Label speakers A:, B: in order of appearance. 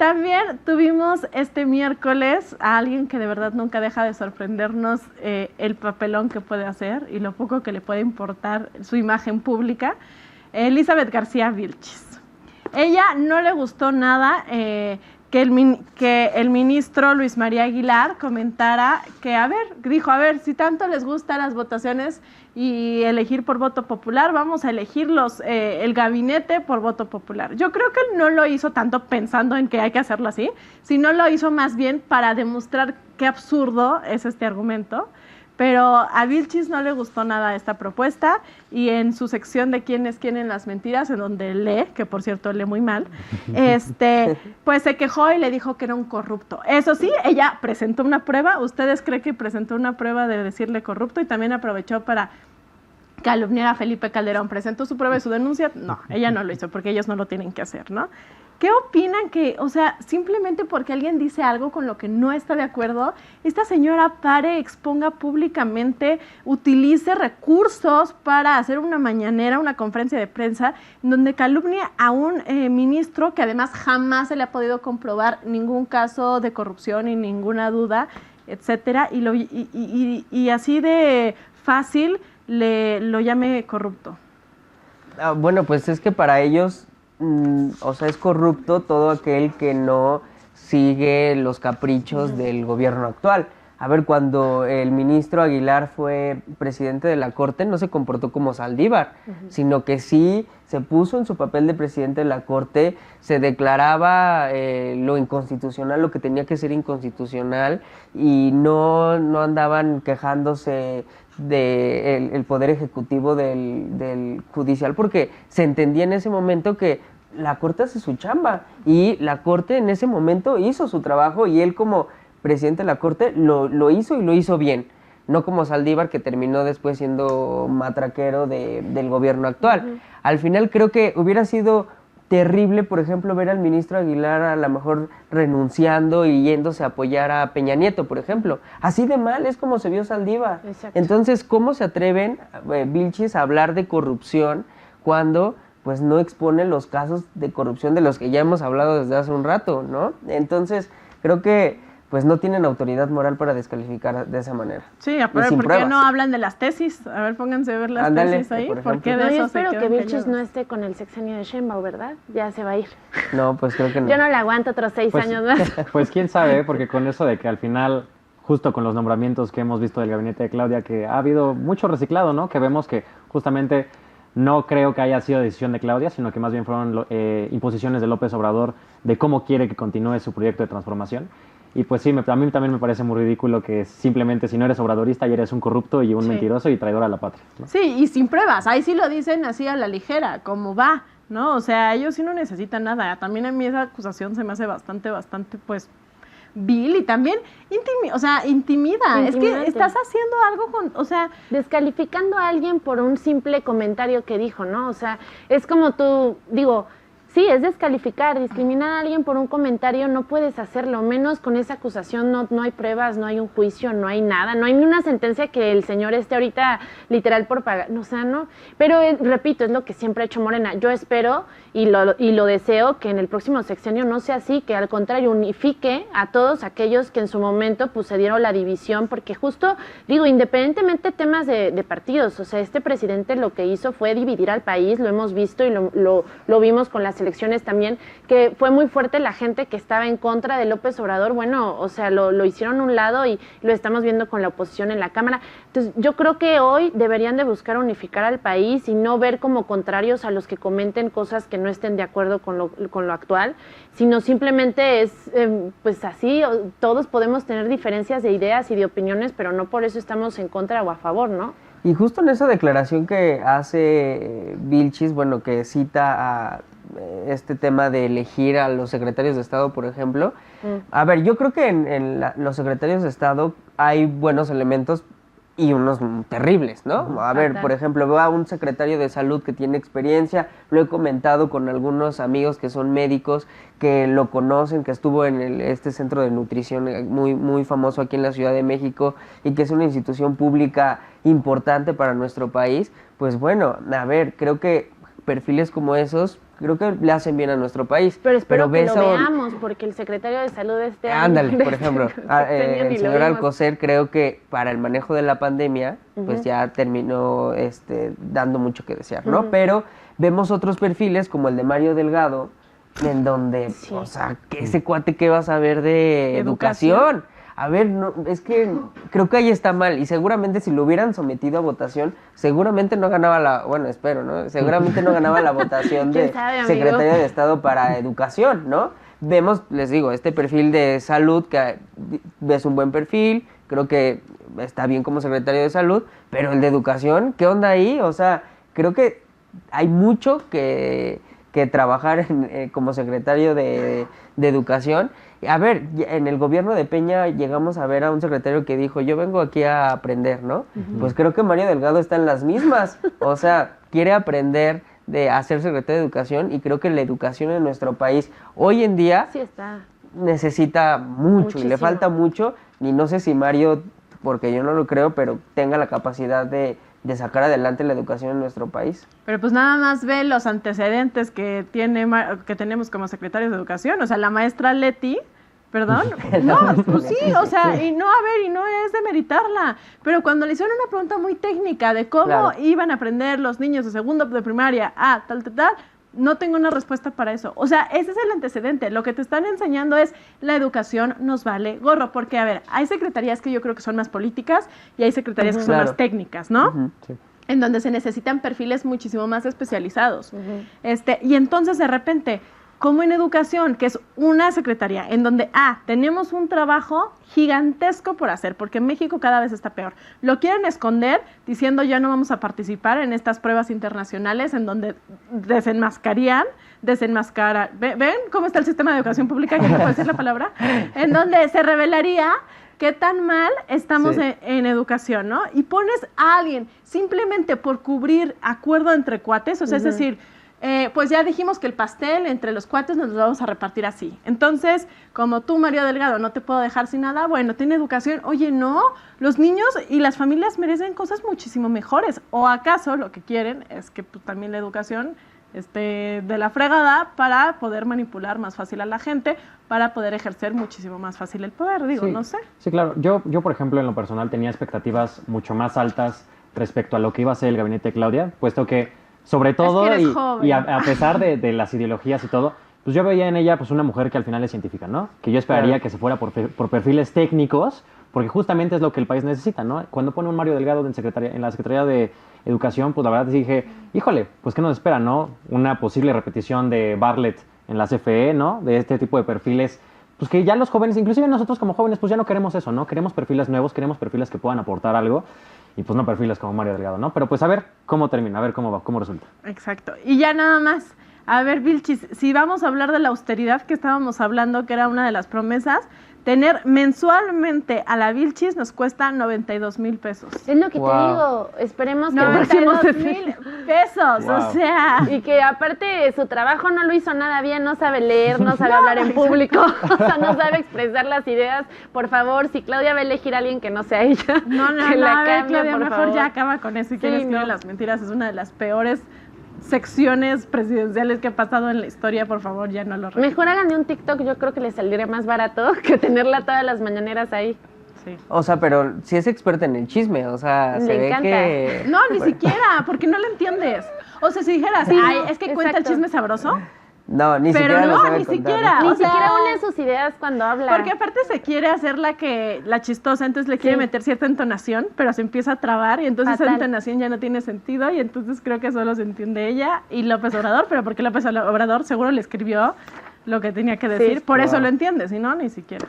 A: también tuvimos este miércoles a alguien que de verdad nunca deja de sorprendernos el papelón que puede hacer y lo poco que le puede importar su imagen pública, Elizabeth García Vilchis. Ella no le gustó nada que el ministro Luis María Aguilar comentara que, dijo, si tanto les gustan las votaciones y elegir por voto popular, vamos a elegir el gabinete por voto popular. Yo creo que él no lo hizo tanto pensando en que hay que hacerlo así, sino lo hizo más bien para demostrar qué absurdo es este argumento. Pero a Vilchis no le gustó nada esta propuesta y en su sección de quién es quién en las mentiras, en donde lee, que por cierto lee muy mal, pues se quejó y le dijo que era un corrupto. Eso sí, ella presentó una prueba. ¿Ustedes creen que presentó una prueba de decirle corrupto? Y también aprovechó para calumniar a Felipe Calderón. ¿Presentó su prueba y su denuncia? No, ella no lo hizo porque ellos no lo tienen que hacer, ¿no? ¿Qué opinan que, simplemente porque alguien dice algo con lo que no está de acuerdo, esta señora exponga públicamente, utilice recursos para hacer una mañanera, una conferencia de prensa, donde calumnia a un ministro que además jamás se le ha podido comprobar ningún caso de corrupción y ninguna duda, etcétera, y así de fácil lo llame corrupto?
B: Bueno, pues es que para ellos... es corrupto todo aquel que no sigue los caprichos del gobierno actual. Cuando el ministro Aguilar fue presidente de la Corte, no se comportó como Saldívar, sino que sí se puso en su papel de presidente de la Corte, se declaraba lo inconstitucional, lo que tenía que ser inconstitucional, y no andaban quejándose del Poder Ejecutivo del Judicial, porque se entendía en ese momento que la Corte hace su chamba, y la Corte en ese momento hizo su trabajo, y él como presidente de la Corte lo hizo y lo hizo bien, no como Saldívar, que terminó después siendo matraquero del gobierno actual. Al final creo que hubiera sido terrible, por ejemplo, ver al ministro Aguilar a lo mejor renunciando y yéndose a apoyar a Peña Nieto, por ejemplo. Así de mal es como se vio Saldívar. Exacto. Entonces, ¿cómo se atreven Vilchis a hablar de corrupción cuando pues no expone los casos de corrupción de los que ya hemos hablado desde hace un rato, ¿no? Entonces, creo que pues no tienen autoridad moral para descalificar de esa manera.
A: Sí, pero ¿por qué no hablan de las tesis? A ver, pónganse a ver las tesis ahí.
C: ¿Por qué de eso? Yo espero que Vilchis no esté con el sexenio de Sheinbaum, ¿verdad? Ya se va a ir.
B: No, pues creo que no.
C: Yo no le aguanto otros 6 años más.
D: Pues quién sabe, porque con eso de que al final, justo con los nombramientos que hemos visto del gabinete de Claudia, que ha habido mucho reciclado, ¿no? Que vemos que justamente no creo que haya sido decisión de Claudia, sino que más bien fueron imposiciones de López Obrador de cómo quiere que continúe su proyecto de transformación. Y pues sí, a mí también me parece muy ridículo que simplemente si no eres obradorista ya eres un corrupto y un mentiroso y traidor a la patria, ¿no?
A: Sí, y sin pruebas, ahí sí lo dicen así a la ligera, como va, ¿no? O sea, ellos sí no necesitan nada. También a mí esa acusación se me hace bastante, pues, vil y también intimida. Es que estás haciendo algo
C: descalificando a alguien por un simple comentario que dijo, ¿no? O sea, es como sí, es descalificar, discriminar a alguien por un comentario, no puedes hacerlo, menos con esa acusación, no hay pruebas, no hay un juicio, no hay nada, no hay ni una sentencia que el señor esté ahorita literal por pagar, no, pero repito, es lo que siempre ha hecho Morena. Yo espero y lo deseo que en el próximo sexenio no sea así, que al contrario unifique a todos aquellos que en su momento pues se dieron la división, porque justo, independientemente de temas de partidos, o sea, este presidente lo que hizo fue dividir al país, lo hemos visto y lo vimos con las elecciones también, que fue muy fuerte la gente que estaba en contra de López Obrador, lo hicieron a un lado y lo estamos viendo con la oposición en la Cámara. Entonces, yo creo que hoy deberían de buscar unificar al país y no ver como contrarios a los que comenten cosas que no estén de acuerdo con lo actual, sino simplemente es, pues así, todos podemos tener diferencias de ideas y de opiniones, pero no por eso estamos en contra o a favor, ¿no?
B: Y justo en esa declaración que hace Vilchis, que cita a este tema de elegir a los secretarios de Estado, por ejemplo. Yo creo que en los secretarios de Estado hay buenos elementos y unos terribles, ¿no? Por ejemplo, veo a un secretario de Salud que tiene experiencia, lo he comentado con algunos amigos que son médicos, que lo conocen, que estuvo en este centro de nutrición muy, muy famoso aquí en la Ciudad de México y que es una institución pública importante para nuestro país. Pues creo que perfiles como esos creo que le hacen bien a nuestro país.
C: Pero espero que
B: ves
C: lo
B: a un-
C: veamos, porque el secretario de Salud este año...
B: Ándale, por ejemplo,
C: ni
B: el
C: lo
B: señor
C: vimos.
B: Alcocer creo que para el manejo de la pandemia, pues ya terminó dando mucho que desear, ¿no? Pero vemos otros perfiles como el de Mario Delgado, en donde,
C: Sí.
B: o sea, que ese cuate que va a saber de educación. A ver, no, es que creo que ahí está mal y seguramente si lo hubieran sometido a votación, seguramente no ganaba bueno, espero, ¿no? Seguramente no ganaba la votación de
C: ¿Quién sabe, amigo?
B: secretario de Estado para Educación, ¿no? Vemos, les digo, este perfil de salud, que ves un buen perfil, creo que está bien como secretario de salud, pero el de educación, ¿qué onda ahí? O sea, creo que hay mucho que trabajar como secretario de educación. A ver, en el gobierno de Peña llegamos a ver a un secretario que dijo, yo vengo aquí a aprender, ¿no? Pues creo que Mario Delgado está en las mismas, o sea, quiere aprender a ser secretario de educación y creo que la educación en nuestro país hoy en día
C: Sí está.
B: necesita mucho y le
C: Muchísimo.
B: falta mucho, y no sé si Mario, porque yo no lo creo, pero tenga la capacidad de sacar adelante la educación en nuestro país.
A: Pero pues nada más ve los antecedentes que tenemos como secretarios de educación. O sea, la maestra Leti, perdón, no, pues sí, o sea, y no, a ver, y no es de meritarla, pero cuando le hicieron una pregunta muy técnica de cómo
B: Claro.
A: iban a aprender los niños de segundo de primaria a tal, no tengo una respuesta para eso. O sea, ese es el antecedente. Lo que te están enseñando es la educación nos vale gorro, porque, a ver, hay secretarías que yo creo que son más políticas y hay secretarías que son
B: Claro.
A: más técnicas, ¿no?
B: Ujú.
D: Sí.
A: En donde se necesitan perfiles muchísimo más especializados. Y entonces de repente, como en educación, que es una secretaría en donde, tenemos un trabajo gigantesco por hacer, porque en México cada vez está peor. Lo quieren esconder diciendo ya no vamos a participar en estas pruebas internacionales en donde ¿ven cómo está el sistema de educación pública? ¿Qué puedo decir la palabra? En donde se revelaría qué tan mal estamos
B: Sí.
A: en educación, ¿no? Y pones a alguien simplemente por cubrir acuerdo entre cuates, o sea, es decir, pues ya dijimos que el pastel entre los cuates nos lo vamos a repartir así. Entonces, como tú, Mario Delgado, no te puedo dejar sin nada, bueno, tiene educación. Oye, no, los niños y las familias merecen cosas muchísimo mejores. ¿O acaso lo que quieren es que pues, también la educación esté de la fregada para poder manipular más fácil a la gente, para poder ejercer muchísimo más fácil el poder? Digo,
D: Sí,
A: no sé.
D: Sí, claro. Yo, por ejemplo, en lo personal tenía expectativas mucho más altas respecto a lo que iba a ser el gabinete de Claudia, puesto que, sobre todo,
A: eres joven.
D: y a pesar de las ideologías y todo, pues yo veía en ella pues una mujer que al final es científica, ¿no? Que yo esperaría
B: Claro.
D: que se fuera por perfiles técnicos, porque justamente es lo que el país necesita, ¿no? Cuando pone un Mario Delgado en la Secretaría de Educación, pues la verdad dije, híjole, pues ¿qué nos espera, no? Una posible repetición de Bartlett en la CFE, ¿no? De este tipo de perfiles, pues que ya los jóvenes, inclusive nosotros como jóvenes, pues ya no queremos eso, ¿no? Queremos perfiles nuevos, queremos perfiles que puedan aportar algo, y pues no perfiles como Mario Delgado, ¿no? Pero pues a ver cómo termina, a ver cómo va, cómo resulta.
A: Exacto. Y ya nada más. A ver, Vilchis, si vamos a hablar de la austeridad que estábamos hablando, que era una de las promesas, tener mensualmente a la Vilchis nos cuesta 92,000 pesos.
C: Es lo que
B: Wow.
C: te digo, esperemos que el próximo
A: 92,000 pesos,
D: Wow.
A: o sea.
C: y que aparte su trabajo no lo hizo nada bien, no sabe leer, no sabe hablar en público, o sea, no sabe expresar las ideas. Por favor, si Claudia va a elegir a alguien que no sea ella,
A: No,
C: que la
A: a ver,
C: cambie,
A: Claudia,
C: por
A: mejor
C: favor.
A: ya acaba con eso y
C: Sí,
A: quieres escribir
C: no.
A: las mentiras. Es una de las peores secciones presidenciales que ha pasado en la historia. Por favor, ya no lo repitas.
C: Mejor háganle un TikTok, yo creo que le saldría más barato que tenerla todas las mañaneras ahí.
A: Sí.
B: O sea, pero si es experta en el chisme, o sea,
C: Le
B: se ve
C: encanta.
B: que...
A: No, ni siquiera, porque no lo entiendes. O sea, si dijeras,
C: Sí,
A: ay,
C: no,
A: es que cuenta el
C: exacto.
A: chisme sabroso.
B: No, ni
A: Pero
B: siquiera lo
A: no,
B: sabe
A: ni
B: contar,
A: siquiera.
B: ¿no?
A: O
C: Ni
A: sea,
C: siquiera une sus ideas cuando habla.
A: Porque aparte se quiere hacer la chistosa, entonces le quiere
C: Sí.
A: meter cierta entonación, pero se empieza a trabar y entonces esa
C: Fatal.
A: entonación ya no tiene sentido y entonces creo que solo se entiende ella y López Obrador, pero porque López Obrador seguro le escribió lo que tenía que decir,
C: Sí.
A: por eso
B: Wow.
A: lo entiende, si no, ni siquiera.